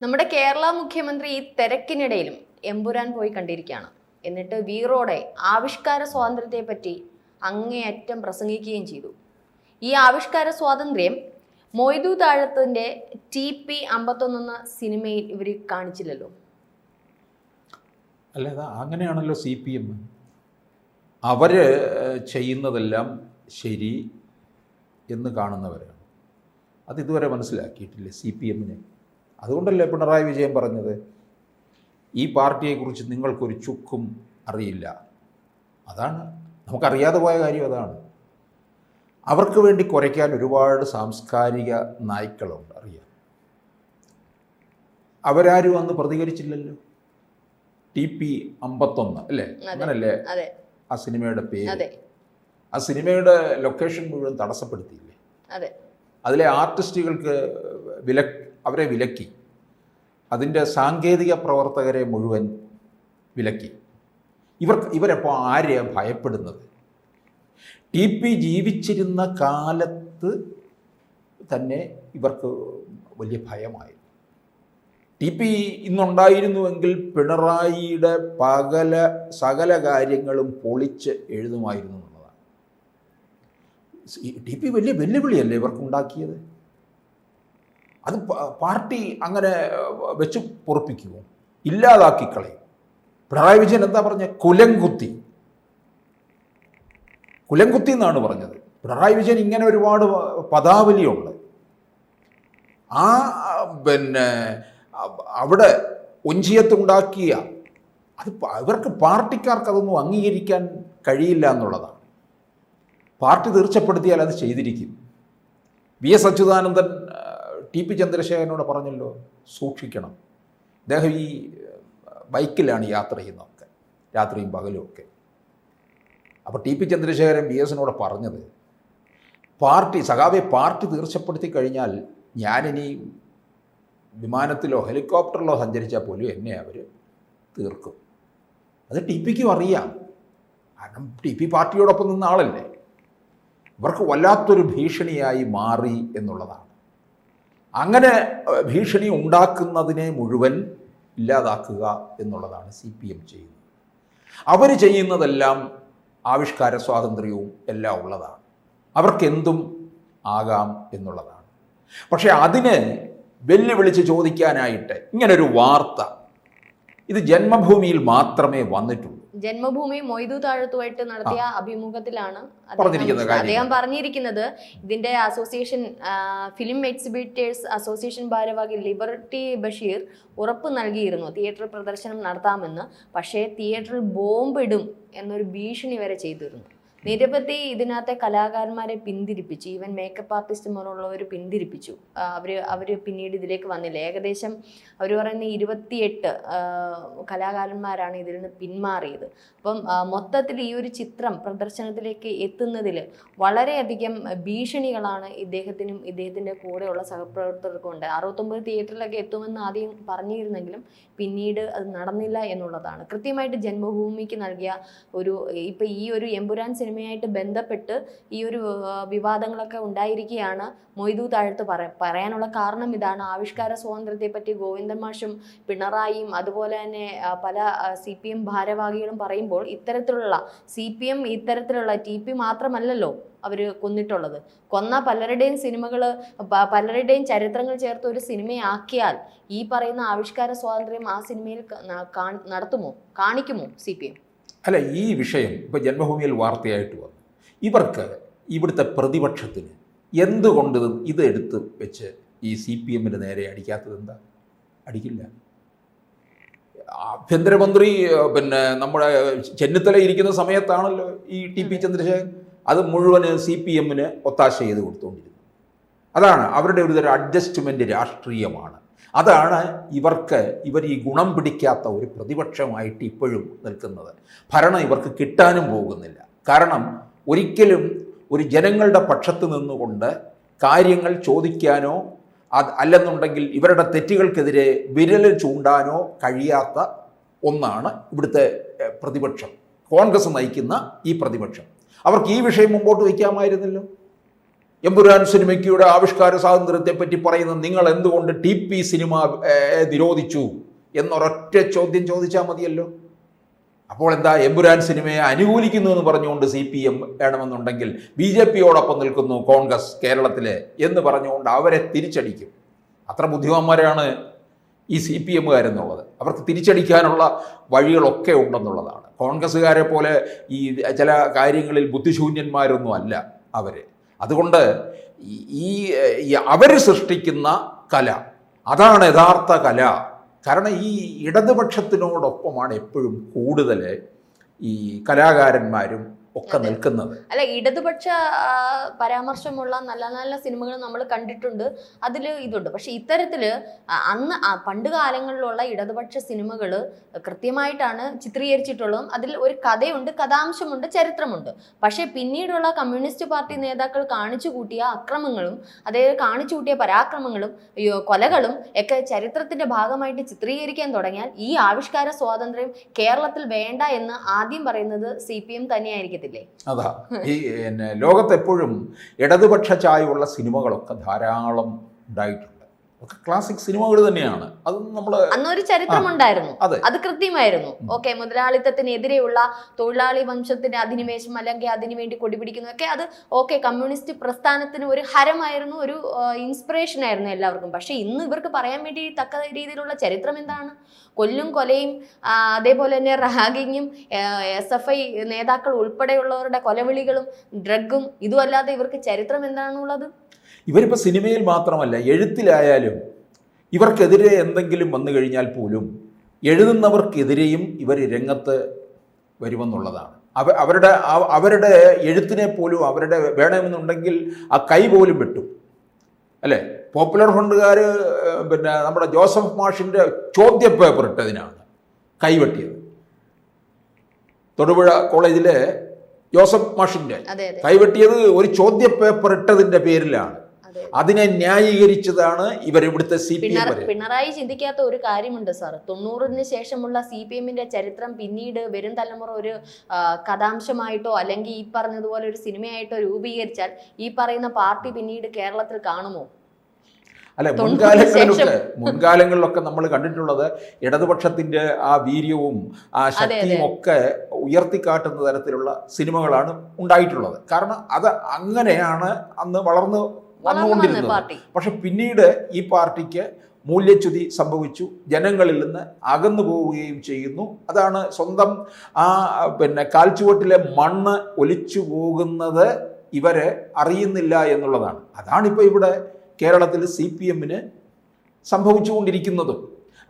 നമ്മുടെ കേരള മുഖ്യമന്ത്രി ഈ തിരക്കിനിടയിലും എമ്പുരാൻ പോയി കണ്ടിരിക്കുകയാണ്. എന്നിട്ട് വീറോടെ ആവിഷ്കാര സ്വാതന്ത്ര്യത്തെ പറ്റി അങ്ങേയറ്റം പ്രസംഗിക്കുകയും ചെയ്തു. ഈ ആവിഷ്കാര സ്വാതന്ത്ര്യം മൊയ്തു താഴത്തിന്റെ TP51 സിനിമയിൽ ഇവർ കാണിച്ചില്ലല്ലോ. അല്ല, അങ്ങനെയാണല്ലോ CPM. അവർ ചെയ്യുന്നതെല്ലാം ശരി എന്ന് കാണുന്നവരാണ്. അതിതുവരെ മനസ്സിലാക്കിയിട്ടില്ലേ CPM-ന്? അതുകൊണ്ടല്ലേ പിണറായി വിജയൻ പറഞ്ഞത് ഈ പാർട്ടിയെക്കുറിച്ച് നിങ്ങൾക്കൊരു ചുക്കും അറിയില്ല. അതാണ് നമുക്കറിയാതെ പോയ കാര്യം. അതാണ് അവർക്ക് വേണ്ടി കുരയ്ക്കാൻ ഒരുപാട് സാംസ്കാരിക നായ്ക്കളുണ്ട്, അറിയാം. അവരാരും അന്ന് പ്രതികരിച്ചില്ലല്ലോ. TP51 അല്ലേ, അങ്ങനല്ലേ ആ സിനിമയുടെ പേര്? ആ സിനിമയുടെ ലൊക്കേഷൻ മുഴുവൻ തടസ്സപ്പെടുത്തിയില്ലേ? അതിലെ ആർട്ടിസ്റ്റുകൾക്ക് അവരെ വിലക്കി. അതിൻ്റെ സാങ്കേതിക പ്രവർത്തകരെ മുഴുവൻ വിലക്കി. ഇവരെപ്പോൾ ആരെയാണ് ഭയപ്പെടുന്നത്? TP ജീവിച്ചിരുന്ന കാലത്ത് തന്നെ ഇവർക്ക് വലിയ ഭയമായി. TP ഇന്നുണ്ടായിരുന്നുവെങ്കിൽ പിണറായിയുടെ സകല കാര്യങ്ങളും പൊളിച്ച് എഴുതുമായിരുന്നു എന്നുള്ളതാണ്. TP വലിയ വെല്ലുവിളിയല്ലേ ഇവർക്കുണ്ടാക്കിയത്? അത് പാർട്ടി അങ്ങനെ വെച്ച് പൊറുപ്പിക്കുമോ? ഇല്ലാതാക്കി കളയും. പിണറായി വിജയൻ എന്താ പറഞ്ഞത്? കുലംകുത്തി എന്നാണ് പറഞ്ഞത്. പിണറായി വിജയൻ ഇങ്ങനെ ഒരുപാട് പദാവലിയുണ്ട്. അവിടെ ഒഞ്ചിയത്തുണ്ടാക്കിയ അത് ഇവർക്ക് പാർട്ടിക്കാർക്ക് അതൊന്നും അംഗീകരിക്കാൻ കഴിയില്ല എന്നുള്ളതാണ്. പാർട്ടി തീർച്ചപ്പെടുത്തിയാൽ അത് ചെയ്തിരിക്കും. VS അച്യുതാനന്ദൻ TP ചന്ദ്രശേഖരനോട് പറഞ്ഞല്ലോ, സൂക്ഷിക്കണം. അദ്ദേഹം ഈ ബൈക്കിലാണ് യാത്ര ചെയ്യുന്നതൊക്കെ, രാത്രിയും പകലും ഒക്കെ. അപ്പോൾ TP ചന്ദ്രശേഖരൻ VS-നോട് പറഞ്ഞത്, പാർട്ടി തീർച്ചപ്പെടുത്തി കഴിഞ്ഞാൽ ഞാനിനി വിമാനത്തിലോ ഹെലികോപ്റ്ററിലോ സഞ്ചരിച്ചാൽ പോലും എന്നെ അവർ തീർക്കും. അത് TP-ക്കും അറിയാം. കാരണം TP പാർട്ടിയോടൊപ്പം നിന്ന ആളല്ലേ. ഇവർക്ക് വല്ലാത്തൊരു ഭീഷണിയായി മാറി എന്നുള്ളതാണ്. അങ്ങനെ ഭീഷണി ഉണ്ടാക്കുന്നതിനെ മുഴുവൻ ഇല്ലാതാക്കുക എന്നുള്ളതാണ് CPM ചെയ്യുന്നത്. അവർ ചെയ്യുന്നതെല്ലാം ആവിഷ്കാര സ്വാതന്ത്ര്യവും എല്ലാം ഉള്ളതാണ്. അവർക്കെന്തും ആകാം എന്നുള്ളതാണ്. പക്ഷേ അതിന് വെല്ലുവിളിച്ച് ചോദിക്കാനായിട്ട് ഇങ്ങനൊരു വാർത്ത ഇത് ജന്മഭൂമിയിൽ മാത്രമേ വന്നിട്ടുള്ളൂ. ജന്മഭൂമി മൊയ്തു താഴത്തുമായിട്ട് നടത്തിയ അഭിമുഖത്തിലാണ് പറഞ്ഞിരിക്കുന്നത്. അദ്ദേഹം പറഞ്ഞിരിക്കുന്നത് ഇതിന്റെ അസോസിയേഷൻ ഫിലിം എക്സിബിറ്റേഴ്സ് അസോസിയേഷൻ ഭാരവാഹി ലിബർട്ടി ബഷീർ ഉറപ്പ് നൽകിയിരുന്നു തിയേറ്ററിൽ പ്രദർശനം നടത്താമെന്ന്. പക്ഷേ തിയേറ്ററിൽ ബോംബിടും എന്നൊരു ഭീഷണി വരെ ചെയ്തിരുന്നു. നിരവധി ഇതിനകത്തെ കലാകാരന്മാരെ പിന്തിരിപ്പിച്ചു. Even makeup ആർട്ടിസ്റ്റുമാരുള്ളവർ പിന്തിരിപ്പിച്ചു. അവർ പിന്നീട് ഇതിലേക്ക് വന്നില്ല. ഏകദേശം അവർ പറയുന്ന 28 കലാകാരന്മാരാണ് ഇതിൽ നിന്ന് പിന്മാറിയത്. അപ്പം മൊത്തത്തിൽ ഈ ഒരു ചിത്രം പ്രദർശനത്തിലേക്ക് എത്തുന്നതിൽ വളരെയധികം ഭീഷണികളാണ് ഇദ്ദേഹത്തിൻ്റെ കൂടെയുള്ള സഹപ്രവർത്തകർക്കും ഉണ്ട്. 69 തിയേറ്ററിലൊക്കെ എത്തുമെന്ന് ആദ്യം പറഞ്ഞിരുന്നെങ്കിലും പിന്നീട് അത് നടന്നില്ല എന്നുള്ളതാണ്. കൃത്യമായിട്ട് ജന്മഭൂമിക്ക് നൽകിയ ഇപ്പം ഈ ഒരു എമ്പുരാൻ സിനിമയായിട്ട് ബന്ധപ്പെട്ട് ഈ ഒരു വിവാദങ്ങളൊക്കെ ഉണ്ടായിരിക്കുകയാണ്. മൊയ്തു താഴത്ത് പറയാനുള്ള കാരണം ഇതാണ്. ആവിഷ്കാര സ്വാതന്ത്ര്യത്തെ പറ്റി ഗോവിന്ദൻ മാഷും പിണറായിയും അതുപോലെ തന്നെ പല CPM ഭാരവാഹികളും പറയുമ്പോൾ ഇത്തരത്തിലുള്ള CPM ഇത്തരത്തിലുള്ള TP മാത്രമല്ലല്ലോ അവർ കൊന്നിട്ടുള്ളത്. കൊന്ന പലരുടെയും സിനിമകൾ പലരുടെയും ചരിത്രങ്ങൾ ചേർത്ത് ഒരു സിനിമയാക്കിയാൽ ഈ പറയുന്ന ആവിഷ്കാര സ്വാതന്ത്ര്യം ആ സിനിമയിൽ കാണിക്കുമോ CPM? അല്ല, ഈ വിഷയം ഇപ്പോൾ ജന്മഭൂമിയിൽ വാർത്തയായിട്ട് വന്നു. ഇവർക്ക് ഇവിടുത്തെ പ്രതിപക്ഷത്തിന് എന്തുകൊണ്ട് ഇത് എടുത്ത് വെച്ച് ഈ CPM-ന് നേരെ അടിക്കാത്തത്? എന്താ? അടിക്കില്ല. ആഭ്യന്തരമന്ത്രി നമ്മുടെ ചെന്നിത്തല ഇരിക്കുന്ന സമയത്താണല്ലോ ഈ TP ചന്ദ്രശേഖരൻ അത് മുഴുവന് CPM-ന് ഒത്താശ ചെയ്ത് കൊടുത്തുകൊണ്ടിരുന്നത്. അതാണ് അവരുടെ ഒരുതരം അഡ്ജസ്റ്റ്മെൻറ്റ് രാഷ്ട്രീയമാണ്. അതാണ് ഇവർ ഈ ഗുണം പിടിക്കാത്ത ഒരു പ്രതിപക്ഷമായിട്ട് ഇപ്പോഴും നിൽക്കുന്നത്. ഭരണം ഇവർക്ക് കിട്ടാനും പോകുന്നില്ല. കാരണം ഒരിക്കലും ഒരു ജനങ്ങളുടെ പക്ഷത്ത് നിന്നുകൊണ്ട് കാര്യങ്ങൾ ചോദിക്കാനോ അല്ലെന്നുണ്ടെങ്കിൽ ഇവരുടെ തെറ്റുകൾക്കെതിരെ വിരൽ ചൂണ്ടാനോ കഴിയാത്ത ഒന്നാണ് ഇവിടുത്തെ പ്രതിപക്ഷം, കോൺഗ്രസ് നയിക്കുന്ന ഈ പ്രതിപക്ഷം. അവർക്ക് ഈ വിഷയം മുമ്പോട്ട് വയ്ക്കാമായിരുന്നല്ലോ. എമ്പുരാൻ സിനിമയ്ക്കുടെ ആവിഷ്കാര സ്വാതന്ത്ര്യത്തെ പറ്റി പറയുന്ന നിങ്ങൾ എന്തുകൊണ്ട് TP സിനിമ നിരോധിച്ചു എന്നൊരൊറ്റ ചോദ്യം ചോദിച്ചാൽ മതിയല്ലോ. അപ്പോൾ എന്താ, എമ്പുരാൻ സിനിമയെ അനുകൂലിക്കുന്നു എന്ന് പറഞ്ഞുകൊണ്ട് CPM വേണമെന്നുണ്ടെങ്കിൽ BJPയോടൊപ്പം നിൽക്കുന്നു കോൺഗ്രസ് കേരളത്തിലെ എന്ന് പറഞ്ഞുകൊണ്ട് അവരെ തിരിച്ചടിക്കും. അത്ര ബുദ്ധിമാന്മാരാണ് ഈ CPMകാരെന്നുള്ളത്. അവർക്ക് തിരിച്ചടിക്കാനുള്ള വഴികളൊക്കെ ഉണ്ടെന്നുള്ളതാണ്. കോൺഗ്രസ്സുകാരെ പോലെ ഈ ചില കാര്യങ്ങളിൽ ബുദ്ധിശൂന്യന്മാരൊന്നും അല്ല അവർ. അതുകൊണ്ട് ഈ അവർ സൃഷ്ടിക്കുന്ന കല, അതാണ് യഥാർത്ഥ കല. കാരണം ഈ ഇടതുപക്ഷത്തിനോടൊപ്പമാണ് എപ്പോഴും കൂടുതൽ ഈ കലാകാരന്മാരും ഒക്കെ നിൽക്കുന്നത്. അല്ല, ഇടതുപക്ഷ പരാമർശമുള്ള നല്ല നല്ല സിനിമകൾ നമ്മൾ കണ്ടിട്ടുണ്ട്, അതിൽ ഇതുണ്ട്. പക്ഷെ ഇത്തരത്തില് അന്ന് പണ്ട് കാലങ്ങളിലുള്ള ഇടതുപക്ഷ സിനിമകൾ കൃത്യമായിട്ടാണ് ചിത്രീകരിച്ചിട്ടുള്ളതും. അതിൽ ഒരു കഥയുണ്ട്, കഥാംശമുണ്ട്, ചരിത്രമുണ്ട്. പക്ഷേ പിന്നീടുള്ള കമ്മ്യൂണിസ്റ്റ് പാർട്ടി നേതാക്കൾ കാണിച്ചു കൂട്ടിയ അക്രമങ്ങളും അതായത് കാണിച്ചു കൂട്ടിയ പരാക്രമങ്ങളും കൊലകളും ഒക്കെ ചരിത്രത്തിന്റെ ഭാഗമായിട്ട് ചിത്രീകരിക്കാൻ തുടങ്ങിയാൽ ഈ ആവിഷ്കാര സ്വാതന്ത്ര്യം കേരളത്തിൽ വേണ്ട എന്ന് ആദ്യം പറയുന്നത് CPM തന്നെയായിരിക്കും. അതാ ഈ ലോകത്തെപ്പോഴും ഇടതുപക്ഷ ചായവുള്ള സിനിമകളൊക്കെ ധാരാളം ഉണ്ടായിട്ടുണ്ട്. ഒക്കെ ക്ലാസിക് സിനിമകൾ തന്നെയാണ്. അത് നമ്മൾ അന്നൊരു ചരിത്രമുണ്ടായിരുന്നു, അത് കൃത്യമായിരുന്നു. ഓക്കെ, മുതലാളിത്തത്തിനെതിരെയുള്ള തൊഴിലാളി വംശത്തിന്റെ അധിനിവേശം അല്ലെങ്കിൽ അതിനുവേണ്ടി കൊടിപിടിക്കുന്നതൊക്കെ അത് ഓക്കെ, കമ്മ്യൂണിസ്റ്റ് പ്രസ്ഥാനത്തിന് ഒരു ഹരമായിരുന്നു, ഒരു ഇൻസ്പിറേഷൻ ആയിരുന്നു എല്ലാവർക്കും. പക്ഷെ ഇന്ന് ഇവർക്ക് പറയാൻ വേണ്ടി തക്ക രീതിയിലുള്ള ചരിത്രം എന്താണ്? കൊല്ലും കൊലയും അതേപോലെ തന്നെ റാഗിങ്ങും SFI നേതാക്കൾ ഉൾപ്പെടെയുള്ളവരുടെ കൊലവിളികളും ഡ്രഗും ഇതുമല്ലാതെ ഇവർക്ക് ചരിത്രം എന്താണുള്ളത്? ഇവരിപ്പോൾ സിനിമയിൽ മാത്രമല്ല, എഴുത്തിലായാലും ഇവർക്കെതിരെ എന്തെങ്കിലും വന്നു കഴിഞ്ഞാൽ പോലും എഴുതുന്നവർക്കെതിരെയും ഇവർ രംഗത്ത് വരുമെന്നുള്ളതാണ്. അവരുടെ എഴുത്തിനെ പോലും അവരുടെ വേണമെന്നുണ്ടെങ്കിൽ ആ കൈ പോലും വെട്ടും അല്ലേ. പോപ്പുലർ ഫണ്ടുകാർ പിന്നെ നമ്മുടെ ജോസഫ് മാഷിൻ്റെ ചോദ്യപേപ്പർ ഇട്ടതിനാണ് കൈവെട്ടിയത്. തൊടുപുഴ കോളേജിലെ ജോസഫ് മാഷിൻ്റെ കൈവെട്ടിയത് ഒരു ചോദ്യപേപ്പർ ഇട്ടതിൻ്റെ പേരിലാണ്. അതിനെ ന്യായീകരിച്ചതാണ് ഇവരിവിടുത്തെ CPM. പിണറായി ചിന്തിക്കാത്ത ഒരു കാര്യമുണ്ട് സാർ. 90-ന് ശേഷമുള്ള CPMന്റെ ചരിത്രം പിന്നീട് വരും തലമുറ ഒരു കഥാംശമായിട്ടോ അല്ലെങ്കിൽ ഈ പറഞ്ഞതുപോലെ ഒരു സിനിമയായിട്ടോ രൂപീകരിച്ചാൽ ഈ പറയുന്ന പാർട്ടി പിന്നീട് കേരളത്തിൽ കാണുമോ? അല്ലെ, മുൻകാലങ്ങളിലൊക്കെ നമ്മൾ കണ്ടിട്ടുള്ളത് ഇടതുപക്ഷത്തിൻ്റെ ആ വീര്യവും ആ ശക്തിയും ഒക്കെ ഉയർത്തിക്കാട്ടുന്ന തരത്തിലുള്ള സിനിമകളാണ് ഉണ്ടായിട്ടുള്ളത്. കാരണം അത് അങ്ങനെയാണ് അന്ന് വളർന്നു വന്നുകൊണ്ടിരുന്നത്. പക്ഷെ പിന്നീട് ഈ പാർട്ടിക്ക് മൂല്യച്യുതി സംഭവിച്ചു, ജനങ്ങളിൽ നിന്ന് അകന്നു പോവുകയും ചെയ്യുന്നു. അതാണ് സ്വന്തം ആ പിന്നെ കാൽച്ചുവട്ടിലെ മണ്ണ് ഒലിച്ചു പോകുന്നത് ഇവരെ അറിയുന്നില്ല എന്നുള്ളതാണ്. അതാണിപ്പോൾ ഇവിടെ കേരളത്തിൽ CPMന് സംഭവിച്ചുകൊണ്ടിരിക്കുന്നതും.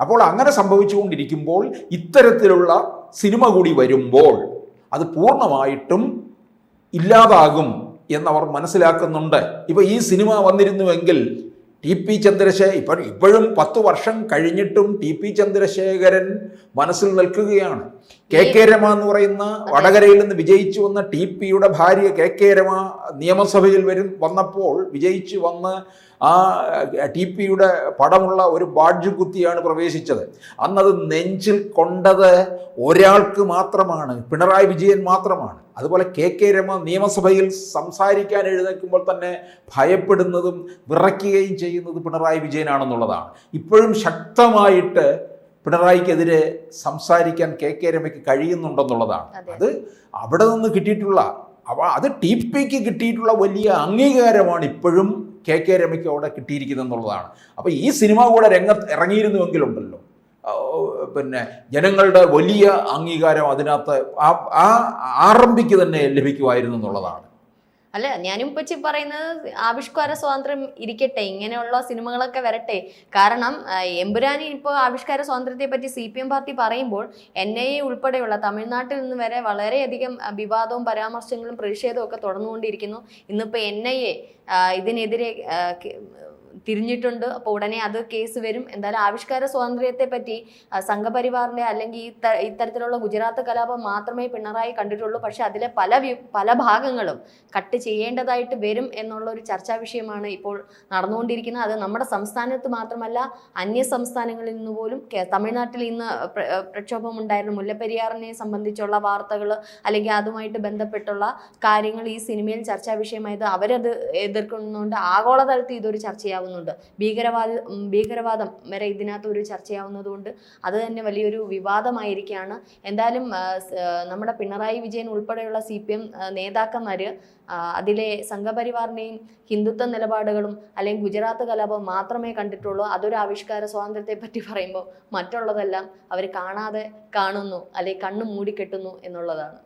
അപ്പോൾ അങ്ങനെ സംഭവിച്ചുകൊണ്ടിരിക്കുമ്പോൾ ഇത്തരത്തിലുള്ള സിനിമ കൂടി വരുമ്പോൾ അത് പൂർണ്ണമായിട്ടും ഇല്ലാതാകും എന്നവർ മനസ്സിലാക്കുന്നുണ്ട്. ഇപ്പോൾ ഈ സിനിമ വന്നിരുന്നുവെങ്കിൽ TP ചന്ദ്രശേഖരൻ ഇപ്പോഴും 10 വർഷം കഴിഞ്ഞിട്ടും TP ചന്ദ്രശേഖരൻ മനസ്സിൽ നിൽക്കുകയാണ്. KK രമ എന്ന് പറയുന്ന വടകരയിൽ നിന്ന് വിജയിച്ചു വന്ന TPയുടെ ഭാര്യ KK രമ നിയമസഭയിൽ വന്നപ്പോൾ വിജയിച്ചു വന്ന് ആ TPയുടെ പടമുള്ള ഒരു ബാഡ്ജ് കുത്തിയാണ് പ്രവേശിച്ചത്. അന്നത് നെഞ്ചിൽ കൊണ്ടത് ഒരാൾക്ക് മാത്രമാണ്, പിണറായി വിജയൻ മാത്രമാണ്. അതുപോലെ KK രമ നിയമസഭയിൽ സംസാരിക്കാൻ എഴുന്നേൽക്കുമ്പോൾ തന്നെ ഭയപ്പെടുന്നതും വിറയ്ക്കുകയും ചെയ്യുന്നത് പിണറായി വിജയനാണെന്നുള്ളതാണ്. ഇപ്പോഴും ശക്തമായിട്ട് പിണറായിക്കെതിരെ സംസാരിക്കാൻ KK രമയ്ക്ക് കഴിയുന്നുണ്ടെന്നുള്ളതാണ്. അത് അവിടെ നിന്ന് കിട്ടിയിട്ടുള്ള അത് TPക്ക് കിട്ടിയിട്ടുള്ള വലിയ അംഗീകാരമാണ് ഇപ്പോഴും KK രമയ്ക്ക് അവിടെ കിട്ടിയിരിക്കുന്നതെന്നുള്ളതാണ്. അപ്പോൾ ഈ സിനിമ കൂടെ രംഗത്ത് ഇറങ്ങിയിരുന്നുവെങ്കിലുണ്ടല്ലോ പിന്നെ ജനങ്ങളുടെ വലിയ അംഗീകാരം അതിനകത്ത് ആ ആരംഭിക്ക് തന്നെ ലഭിക്കുമായിരുന്നു എന്നുള്ളതാണ്. അല്ല, ഞാനും പറ്റി പറയുന്നത് ആവിഷ്കാര സ്വാതന്ത്ര്യം ഇരിക്കട്ടെ, ഇങ്ങനെയുള്ള സിനിമകളൊക്കെ വരട്ടെ. കാരണം എമ്പുരാനി ഇപ്പോൾ ആവിഷ്കാര സ്വാതന്ത്ര്യത്തെ പറ്റി CPM പാർട്ടി പറയുമ്പോൾ NIA ഉൾപ്പെടെയുള്ള തമിഴ്നാട്ടിൽ നിന്ന് വരെ വളരെയധികം വിവാദവും പരാമർശങ്ങളും പ്രതിഷേധവും ഒക്കെ തുടർന്നുകൊണ്ടിരിക്കുന്നു. ഇന്നിപ്പോൾ NIA ഇതിനെതിരെ തിരിഞ്ഞിട്ടുണ്ട്. അപ്പോൾ ഉടനെ അത് കേസ് വരും. എന്തായാലും ആവിഷ്കാര സ്വാതന്ത്ര്യത്തെ പറ്റി സംഘപരിവാറിന്റെ അല്ലെങ്കിൽ ഇത്തരത്തിലുള്ള ഗുജറാത്ത് കലാപം മാത്രമേ പിണറായി കണ്ടിട്ടുള്ളൂ. പക്ഷെ അതിലെ പല ഭാഗങ്ങളും കട്ട് ചെയ്യേണ്ടതായിട്ട് വരും എന്നുള്ള ഒരു ചർച്ചാ വിഷയമാണ് ഇപ്പോൾ നടന്നുകൊണ്ടിരിക്കുന്നത്. അത് നമ്മുടെ സംസ്ഥാനത്ത് മാത്രമല്ല, അന്യ സംസ്ഥാനങ്ങളിൽ നിന്ന് പോലും തമിഴ്നാട്ടിൽ ഇന്ന് പ്രക്ഷോഭം ഉണ്ടായിരുന്നു. മുല്ലപ്പെരിയാറിനെ സംബന്ധിച്ചുള്ള വാർത്തകൾ അല്ലെങ്കിൽ അതുമായിട്ട് ബന്ധപ്പെട്ടുള്ള കാര്യങ്ങൾ ഈ സിനിമയിൽ ചർച്ചാ വിഷയമായത് അവരത് എതിർക്കുന്നതുകൊണ്ട് ആഗോളതലത്തിൽ ഇതൊരു ചർച്ചയാവുന്നുണ്ട്. ഭീകരവാദം വരെ ഇതിനകത്ത് ഒരു ചർച്ചയാവുന്നതുകൊണ്ട് അത് തന്നെ വലിയൊരു വിവാദമായിരിക്കുകയാണ്. എന്തായാലും നമ്മുടെ പിണറായി വിജയൻ ഉൾപ്പെടെയുള്ള CPM നേതാക്കന്മാർ അതിലെ സംഘപരിവാറിനെയും ഹിന്ദുത്വ നിലപാടുകളും അല്ലെങ്കിൽ ഗുജറാത്ത് കലാപം മാത്രമേ കണ്ടിട്ടുള്ളൂ. അതൊരു ആവിഷ്കാര സ്വാതന്ത്ര്യത്തെ പറ്റി പറയുമ്പോൾ മറ്റുള്ളതെല്ലാം അവർ കാണാതെ കാണുന്നു അല്ലെങ്കിൽ കണ്ണു മൂടിക്കെട്ടുന്നു എന്നുള്ളതാണ്.